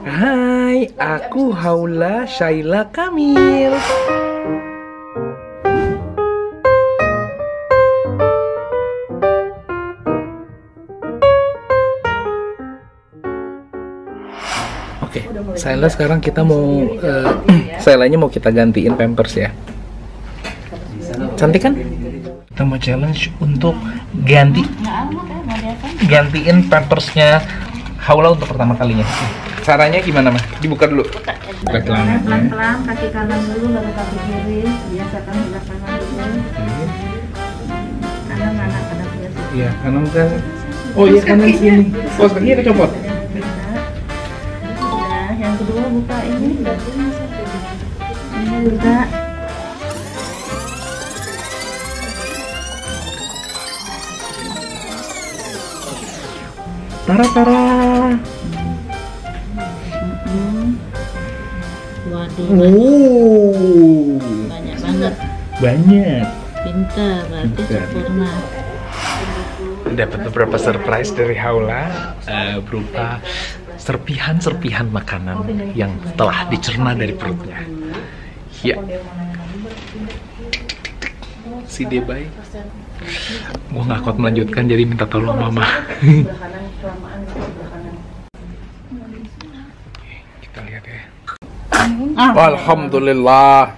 Hai, aku Haula Syaila Kamil. Oke, Syaila sekarang kita mau Syailanya mau kita gantiin pampers ya. Cantik kan? Kita mau challenge untuk gantiin pampersnya Haula untuk pertama kalinya. Caranya gimana, Mah? Dibuka dulu. Buka celananya. Pelan-pelan, kaki kanan dulu, baru kaki kiri. Biasakan sebelah kanan dulu. Kanan anak pada biasa. Iya, kanan kan. Oh iya, kanan sini. Oh, kakinya kecopot. Udah, yang kedua buka ini. Ini juga. Tara. Waduh, banyak banget. Banyak. Pintar, berarti sempurna. Dapat beberapa surprise dari Haula berupa serpihan-serpihan makanan yang telah dicerna dari perutnya. Ya. Si Debay. Gue gak kuat melanjutkan, jadi minta tolong Mama. Kita lihat ya. Alhamdulillah.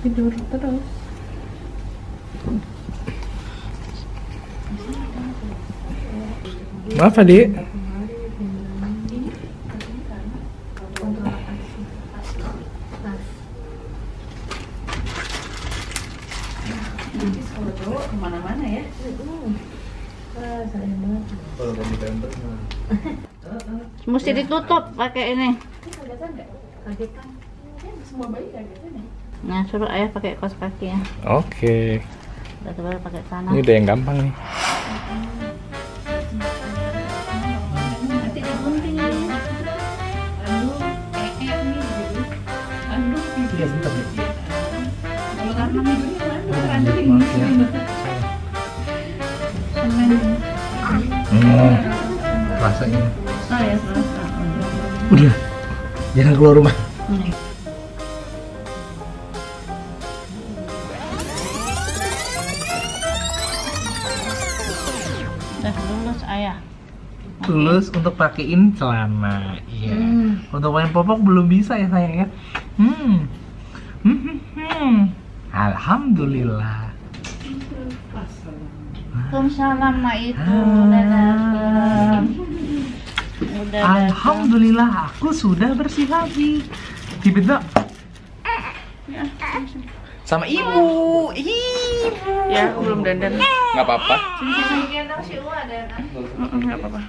Tidur terus. Maaf Adik. Kemana-mana ya? Sayang banget. Mesti ditutup pakai ini. Nah, suruh ayah pakai kaos kaki ya. Oke. Baru pakai tanah. Ini udah yang gampang nih. Nanti digunting ya. Aduh, Iya, bentar nih. kalau karena Rasanya. oh ya, selesai. Udah. Jangan keluar rumah. Udah lulus ayah. Lulus untuk pakein celana. Iya. Untuk main popok belum bisa ya sayang ya. Alhamdulillah. Waalaikumsalam mak itu udah datang. Udah Alhamdulillah aku sudah bersih lagi. Tiba-tiba sama ibu. ya, aku belum dandan. Nggak apa-apa. Gendong si Uwa dan Nggak apa-apa.